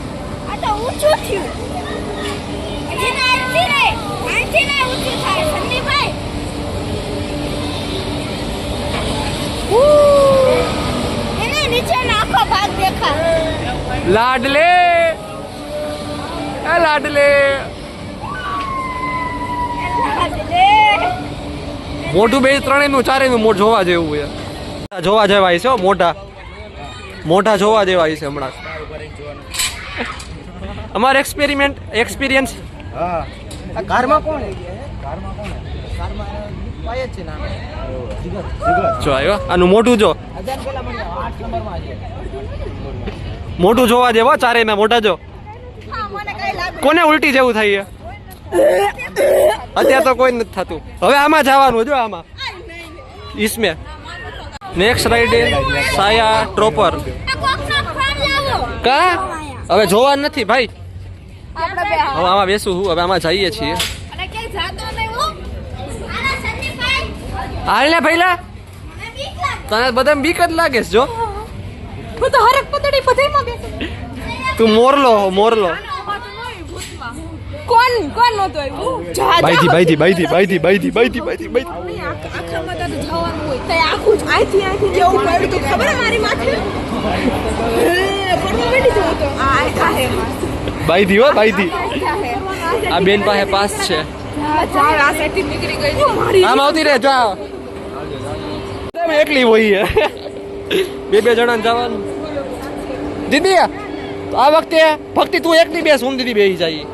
લાડલે લાડલે મોટું બે ત્રણેયનું ચારેયનું મોઢ જોવા જેવું છે જોવા જેવા છે મોટા મોટા જોવા જેવા છે હમણાં અમારો એક્સપિરિયન્સ કારમાં કોણ જો આવ્યો આનું મોઢું જો મોઢું જોવા જેવો ચારેયના મોઢા જો કોને ઉલટી જેવું થાય અત્યારે તો કોઈ નથી થતું હવે આમાં જવાનું જો આમાં ઈસમે નેક્સ્ટ રાઈડ સાયા ટ્રોપર કા હવે જોવાનું નથી ભાઈ હવે આમાં બેસું હું હવે આમાં જઈએ છીએ હાલ ને ભઈલા તને બધા બીક જ લાગે છે જો હું તો હરક પતડી બધાયમાં બેસું તું મોરલો કોણ નહોતો આવ્યું બાઈધી આખામાં તો જવાનું હોય તો આખું જ અહીંથી જેવું પડ્યું તો ખબર હે મારી માથે પડવા માંડી જવું તો આ હે બાઈધી આ બેન પાસે પાસ છે આ સેટિંગ નીકળી ગઈ આમ આવતી રહે જા તમે એકલી હોય બે જણા જવાનું દીદી આ વખતે ભક્તિ તું એકલી બેસ હું દીદી બેસી જાય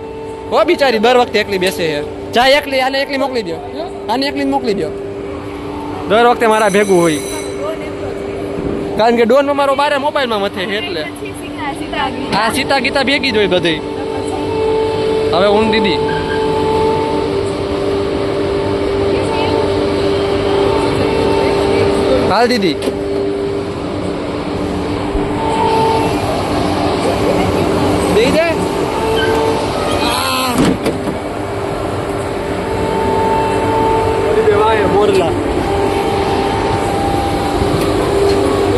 હો બિચારી દર વખતે એકલી બેસે છે જા એકલી આને એકલી મોકલી દો આને એકલી મોકલી દો દર વખતે મારા ભેગું હોય કારણ કે ડોન મારો બારે મોબાઈલમાં મથે છે એટલે આ સીતા ગીતા ભેગી જ હોય બધી હવે હું દીદી હાલ દીદી દઈ દે મોરલા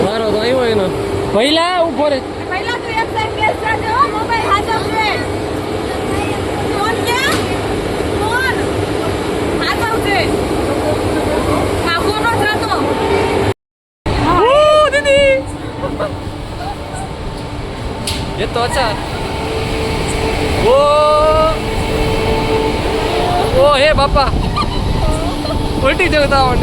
મારો તો આવ્યો એનો પહેલા ઉભો રે પહેલા તો એક સાઈડ બેસ જાજો મોબાઈલ હાથમાં છે ફોન કે ફોન હાથમાં છે કાકો નો જાતો દીદી ये तो अच्छा ओ हे बापा उल्टी जगता हो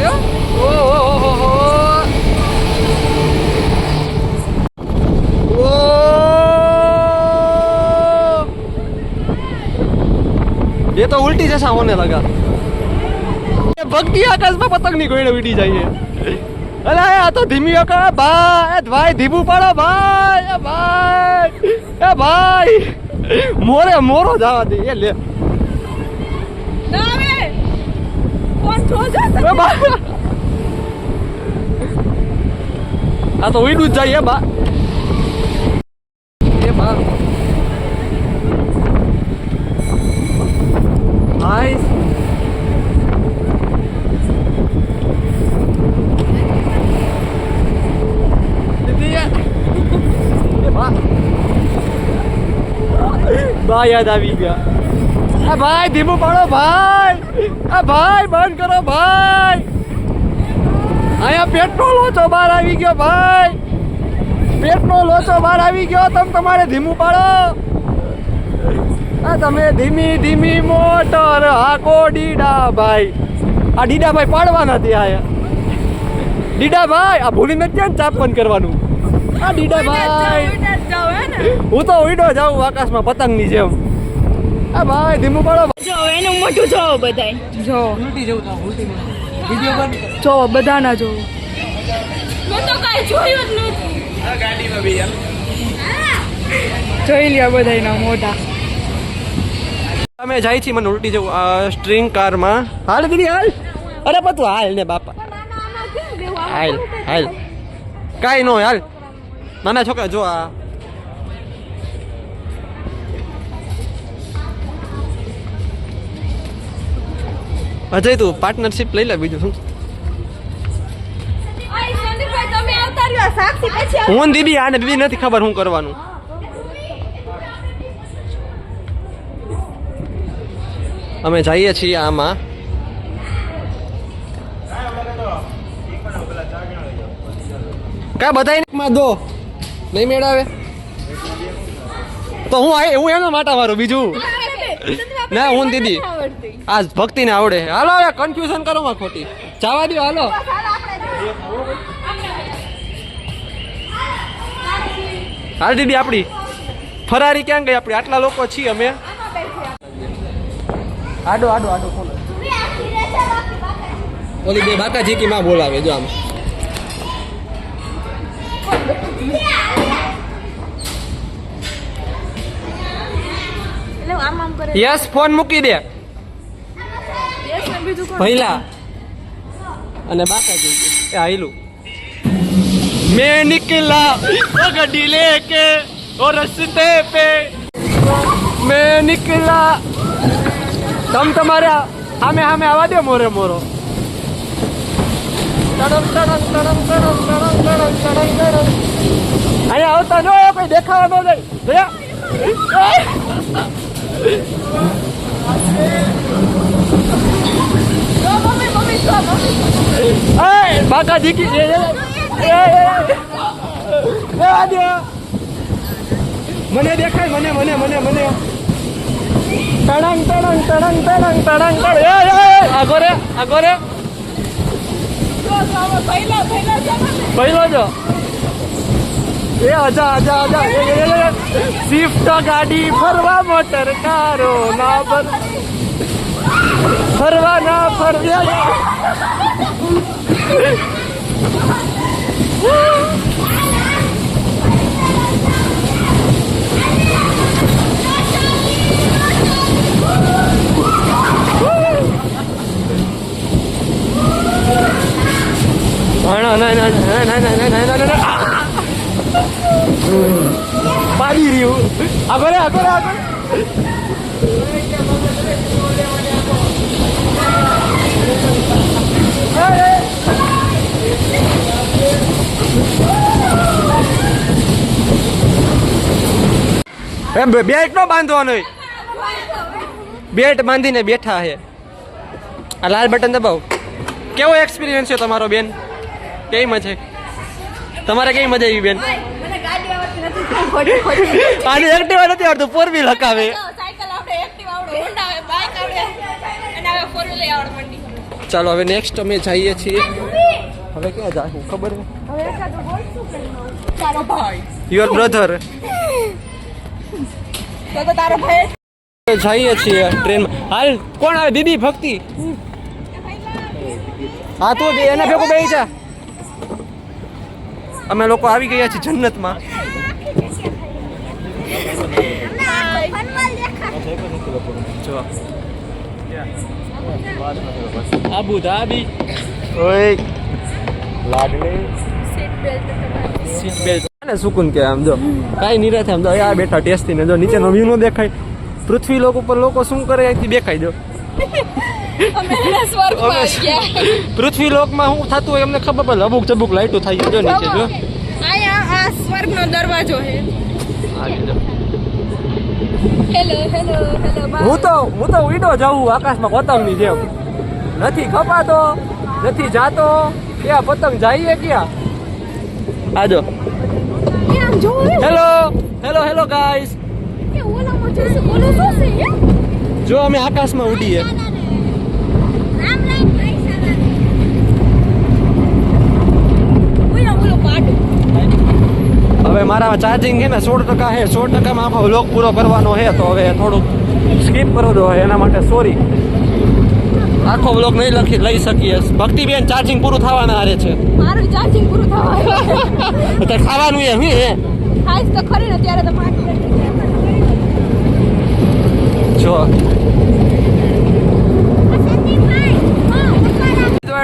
ये तो उल्टी जैसा होने लगा भक्ति आकाश में पतंग नहीं कोई उड़ी जाइए अरे आ तो धीमी का भाई धीमू पड़ो भाई मोरे मोरो जावा दे ये ले ના આવે કોણ છો આ તો ઉઈડું જ જાય બા એ બા હાય બા યાદ આવી ગયા આ ભાઈ ધીમું પાડો ભાઈ આ ભાઈ બંધ કરો ભાઈ અહીંયા પેટનો લોચો બહાર આવી ગયો ભાઈ પેટનો લોચો બહાર આવી ગયો તમે તમારે ધીમું પાડો આ તમે ધીમી ધીમી મોટર હાકો ડીડા ભાઈ આ ડીડા ભાઈ પાડવાના નથી આયા ડીડા ભાઈ આ ભૂલી નથી ને ચાપ બંધ કરવાનું આ ડીડા ભાઈ હું તો ઉડો જાઉં આકાશમાં પતંગની જેમ આ ભાઈ ધીમું પાડો જો એનું મોઢું જોવો બધાય જો ઉલટી જવું તો ઉલટી વિડિયો બંધ જો બધાના જો મેં તો કાંઈ જોયું જ નથી. જોઈ લ્યા બધાયના મોઢા અમે જાય છીએ મને ઉલટી જવું આ સ્ટ્રિંગ કારમાં હાલ દીદી હાલ અરે પણ તું હાલ ને બાપા હાલ હાલ કાંઈ નો હાલ નાના છોકરા જો આ અજય તું પાર્ટનરશિપ લઈ લે બીજું શું આય સંદીપભાઈ તમે આવતા રહ્યો સાક્ષી પછી હું દીદી આને દીદી નથી ખબર શું કરવાનું અમે જઈએ છીએ આમાં કા બધાય દો નહીં મેળાવે તો હું એનો માટા મારું બીજું ના હું દીદી આ ભક્તિને આવડે હાલો હવે કન્ફ્યુઝન કરો માં ખોટી જવા દો હાલો હાલ દીદી આપણી ફરારી ક્યાં ગઈ આપણી આટલા લોકો છીએ અમે આડો આડો આડો કોણ ઓલી બે બાકા જીકી માં બોલાવે જો આમ યસ ફોન મૂકી દે પહેલા અને બાકા જીકી એ આયલું मैं निकला वो गड्डी लेके और रस्ते पे मैं निकला तुम तुम्हारे हमें हमें आवा दे मोरे मोरो तड़म तड़म तड़म तड़म तड़म तड़म तड़म तड़म અહીંયા આવતા ન હોય કોઈ દેખાવા ન જાય બાકા જીકી મને દેખાય મને મને મને મને તડંગ તડંગ તડંગ તડંગ તડંગ આગો રે પહેલો જો એ આજા આજા આજા સ્વિફ્ટ ગાડી ફરવા મોટર કારો ના ફરવા ના ફરવા પાડી રહ્યું આગળ આગળ આગળ બેલ્ટ નો બાંધવાનો બેલ્ટ બાંધીને બેઠા છે આ લાલ બટન દબાવો કેવો એક્સપિરિયન્સ છે તમારો બેન કેવી મજા તમારે કેવી મજા આવી બેન આની એક્ટિવા નથી આવડતું ફોર વ્હીલ હકાવે સાયકલ આવડે એક્ટિવા આવડે હોન્ડા આવે બાઇક આવડે અને હવે ફોર વ્હીલ આવડે મંડી ચાલો હવે નેક્સ્ટ અમે જઈએ છીએ હવે ક્યાં જાશું ખબર છે હવે એકાદું બોલ શું કરવાનું તારો ભાઈ યોર બ્રધર તો તારો ભાઈ જઈએ છીએ ટ્રેનમાં હાલ કોણ આવે દીદી ભક્તિ હા તું એના ભેગું બેસી જા અમે લોકો આવી ગયા છીએ જન્નતમાં જો આબુ ધાબી ઓય લાડલી સીટ બેલ્ટ સીટ બેલ્ટ અને સુકૂન કે આમ જો કાંઈ નિરાતે આમ જો આ બેઠા ટેસ્ટી ને જો નીચેનો વ્યૂ નો દેખાય. પૃથ્વી લોક ઉપર લોકો શું કરે અહીંથી દેખાય જો. અમે સ્વર્ગમાં આવી ગયા. પૃથ્વી લોકમાં શું થતું હોય એમને ખબર પડે. અબુક ચબુક લાઈટો થાય છે જો નીચે જો. આયા આ સ્વર્ગનો દરવાજો છે. હેલો હેલો હેલો હું તો ઉડો જાઉં આકાશમાં પતંગની જેમ. નથી ખપાતો નથી જાતો ક્યાં પતંગ જઈએ ક્યાં. આજો આમ જોવો હેલો ગાઈસ. કે ઓલામાં જઈશું ઓલો શું છે હે? જો અમે આકાશમાં ઉડીએ. રામ રામ ભાઈ સાલા ઓલો પાડો હવે મારા ચાર્જિંગ છે ને 16% છે. 16%માં આખો વ્લોગ પૂરો કરવાનો છે તો હવે થોડુંક સ્કીપ કરો દો એના માટે સોરી. આખો વ્લોગ નહીં લઈ શકીએ. ભક્તિબેન ચાર્જિંગ પૂરું થવાના આરે છે. મારું ચાર્જિંગ પૂરું થવા તો ખાવાનું એમ હે ખાઈશ તો ખરી ને ત્યારે તો પાણી જો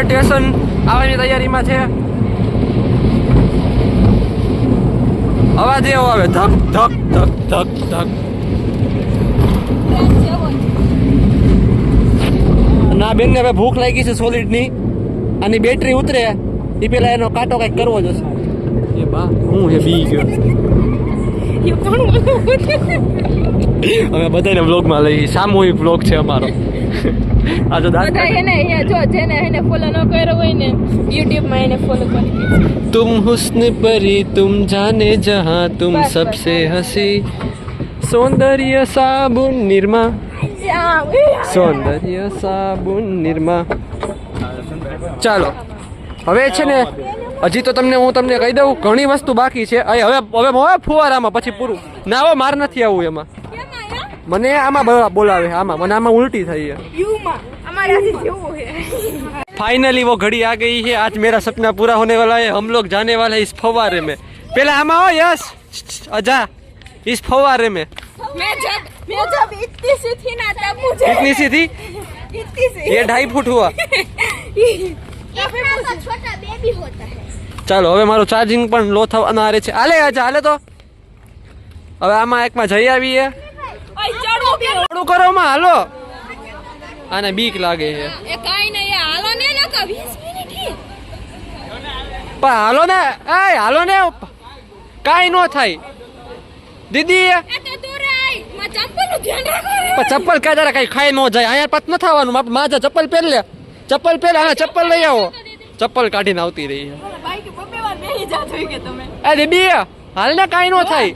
સ્ટેશન આવવાની તૈયારીમાં છે. અવાજ એવો આવે ધક ધક ધક ધક ધક. ના બેન ને હવે ભૂખ લાગી છે સોલિડ ની. આની બેટરી ઉતરે એ પેલા એનો કાંટો કઈક કરવો જોશે. એ બા હું હે બી ગયો. અમે બધાને વ્લોગમાં લઈ સામૂહિક વ્લોગ છે અમારો. આ જો બધા એને અહીંયા જો જેને એને ફોલો ન કર્યો હોય ને YouTube માં એને ફોલો કરી દીધો. तुम हुस्न परी तुम जाने जहाँ तुम सबसे हंसी सौंदर्य साबुन निर्मा सौंदर्य साबुन निर्मा. ચાલો હવે છે ને હજી તો હું તમને કહી દઉં ઘણી વસ્તુ બાકી છે. હવે ફુવારામાં પછી પૂરું ના હવે માર નથી આવું એમાં. મને આમાં બોલાવે આમાં મને આમાં ઉલટી થઈ છે. फाइनली वो घड़ी आ गई है. आज मेरा सपना पूरा होने वाला है. हम लोग जाने वाले हैं इस फव्वारे में. पहले हम आओ यस अजा इस फव्वारे में. मैं जब इतनी सी थी ना तब मुझे कितनी सी थी? इतनी सी ये 2.5 फुट हुआ. छोटा बेबी होता है. ચાલો હવે મારું ચાર્જિંગ પણ લો થવાના આરે છે. હાલે અજા હાલે તો હવે આમાં એકમાં જઈ આવીએ. થોડું કરો માં હાલો. આને બીક લાગે છે. એ કાઈ નહીં હાલો ને નકા 20 મિનિટ પણ હાલો ને કાઈ નો થાય દીદી. એ તો દૂર આઈ માં ચપ્પલ નું ધ્યાન રાખો. પણ ચપ્પલ ક્યાં જરા કઈ ખાઈ નો જાય. અહીંયા પત ન થવાનું. માજા ચપ્પલ પહેર લે. ચપ્પલ લઈ આવો. ચપ્પલ કાઢીને આવતી રહી છે. બાઈક બબે વાર બેહી જા જોઈ કે તમે. એ દીદી હાલ ને કાઈ નો થાય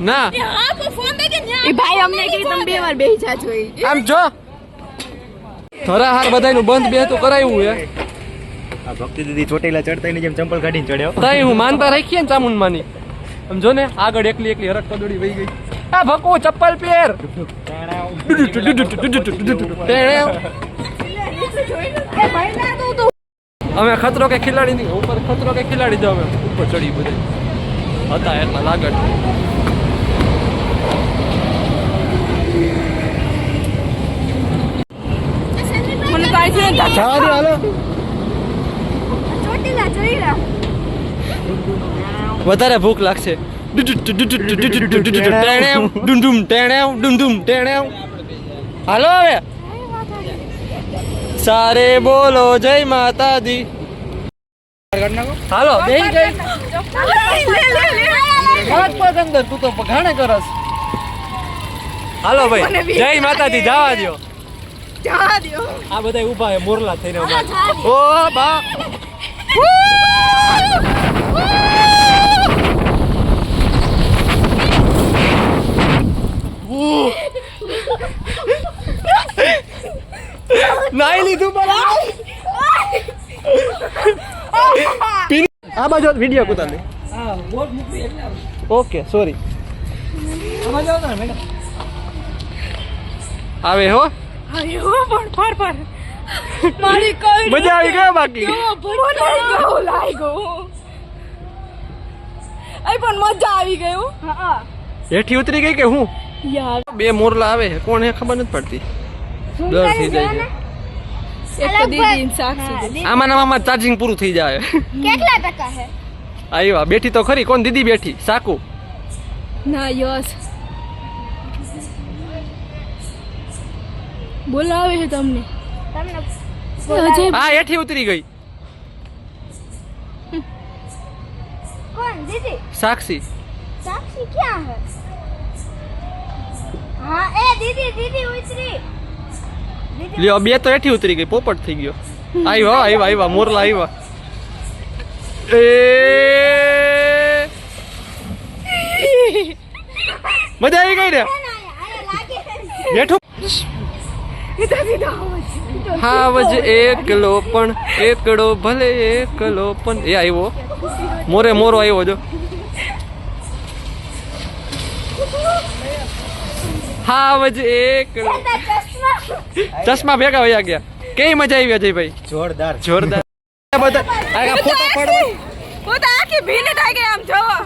ના. એ હા કો ફોન દે કે એ ભાઈ અમને કે તમે બે વાર બેહી જા જોઈ. આમ જો ધરાહાર બધાયનું બંધ બેહતું કરાવ્યું છે. આ ભક્તિ દીદી ચોટીલા ચડતાની જેમ ચંપલ કાઢીને ચડ્યો. તઈ હું માનતા રાખીએ ને ચામુંડમાની. આમ જો ને આગળ એકલી હરક કદોડી વહી ગઈ. આ ભકો ચપ્પલ પહેર. અમે ખતરો કે ખિલાડી ની ઉપર ખતરો કે ખિલાડી જાવ અમે ઉપર ચડી બધે હતા એટલા લાગત. મને તો આઈ છે જવા દો હાલો. ચોટીલા જોઈ રા. વધારે ભૂખ લાગશે. હાલો હવે સારે બોલો જય માતા દી. હાલો બેહી ગઈ. અંદર તું તો ઘાણે કરસ. હાલો ભાઈ જય માતા દી જવા દો. જવા દો. આ બધા ઊભા છે મોરલા થઈને. ઓ બા નાઈ લીધું બરાબર. આ બાજુ વિડિયો કુતાર લે. Okay sorry. આવે હો આયો પણ પર મારી કોઈ મજા આવી ગયો બાકી. લાઈ ગયો. આઈ પણ મજા આવી ગયો. હા હેઠી ઉતરી ગઈ કે હું યાર બે મોરલા આવે છે કોણ હે ખબર નથી પડતી. ડર થઈ જાય છે. એક તો દીદી ને સાક્ષી આમાં આમાં ચાર્જિંગ પૂરું થઈ જાય કેટલા ટકા હે આવ્યા બેઠી તો ખરી કોણ દીદી બેઠી સાકુ ના યસ બોલાવે છે તમને તમને હા હેઠી ઉતરી ગઈ કોણ દીદી સાક્ષી साक्षी क्या है हाँ ए दीदी दीदी उतरी લ્યો બે તો હેઠી ઉતરી ગઈ પોપટ થઈ ગયો આવ્યા મોરલા આવ્યા એ મજા આવી ગઈ ને હેઠું હાવજ એકલો પણ એકડો ભલે એકલો પણ એ આવ્યો મોરે મોરો આવ્યો જો હાવજ એકલો ચશ્મા ભેગા વયા ગયા કેવી મજા આવી અજયભાઈ જોરદાર જોરદાર બધા આગા ફોટા પાડવા હું તો આખી ભીને થઈ ગઈ આમ જોવો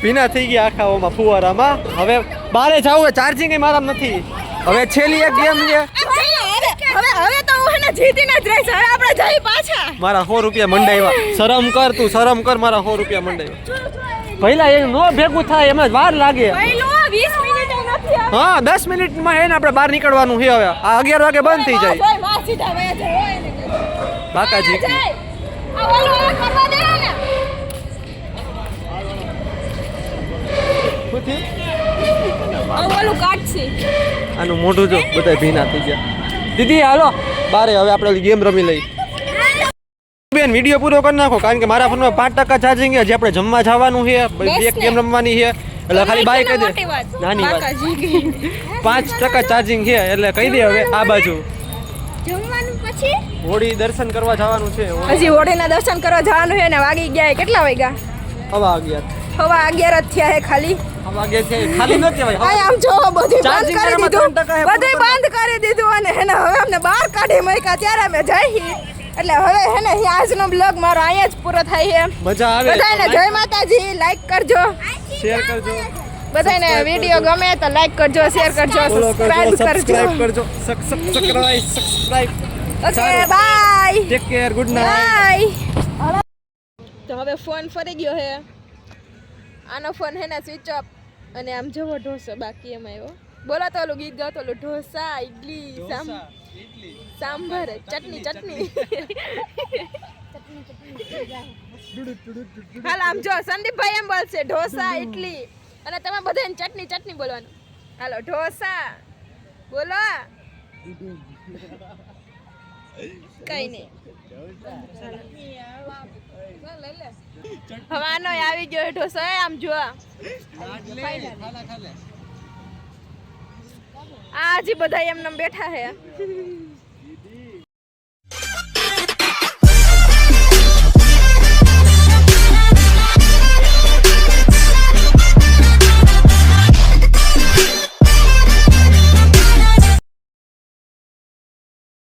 ભીના થઈ ગયા આખાઓમાં ફુવારામાં હવે બારે જાવું ચાર્જિંગ મારા નથી હવે છેલ્લી એક ગેમ છે હવે તો હું એને જીતીને જ રહીશ હવે આપણે જઈ પાછા મારા 100 રૂપિયા મંડાવ્યા શરમ કર તું શરમ કર મારા 100 રૂપિયા મંડાવ્યા પહેલા એ નો ભેગું થાય એમાં વાર લાગે પહેલો 20 મિનિટ નથી આવે હા 10 મિનિટમાં હે ને આપણે બહાર નીકળવાનું છે હવે આ 11 વાગે બંધ થઈ જાય જોઈ માં સીધા વયા જાય હોય ને બાકાજી આ ઓલો કરવા દે ને આ ઓલું કાઢશે આનું મોઢું જો બધા ભીના થઈ ગયા દીદી હાલો બારે હવે આપણે ગેમ રમી લઈ બેન વિડિયો પૂરો કરી નાખો કારણ કે મારા ફોનમાં 5% ચાર્જિંગ છે જે આપણે જમવા જવાનું છે એક ગેમ રમવાની છે એટલે ખાલી બાય કહી દે નાની વાત 5% ચાર્જિંગ છે એટલે કહી દે હવે આ બાજુ જમવાનું પછી હોળી દર્શન કરવા જવાનું છે હજી હોળીના દર્શન કરવા જવાનું છે ને વાગી ગયા કેટલા વાગ્યા હવા 11 હવા 11 જ થયા છે ખાલી હવા 11 છે ખાલી ન કહેવાય આ આમ જો બધું બંધ Charging કરી કરવામાં દીધું 3% હે, બધું બંધ કરી દીધું અને હેને હવે અમને બહાર કાઢી મૂક્યા ત્યારે અમે જઈ એટલે હવે હેને આજનો બ્લોગ મારો અહીંયા જ પૂરો થાય છે મજા આવે બધાને જય માતાજી લાઈક કરજો શેર કરજો બધાને વિડીયો ગમે તો લાઈક કરજો શેર કરજો ફોલો કરજો સબસ્ક્રાઇબ કરજો subscribe okay bye take care good night bye તો હવે ફોન ફરી ગયો હે આનો ફોન હે ને સ્વિચ ઓફ અને આમ જવો ઢોસો બાકી એમાં આવ્યો બોલો તો ઓલું ગીત ગાતો ઓલું ઢોસા ઇડલી સાંભર ચટણી હાલ આમ જો સંદીપભાઈ એમ બોલશે ઢોસા ઇડલી અને તમે બધાને ચટણી બોલવાનું હાલો ઢોસા બોલો કઈ નહીં હવે આનો આવી ગયો ઢોસો આમ જો આ હજી બધા એમને બેઠા છે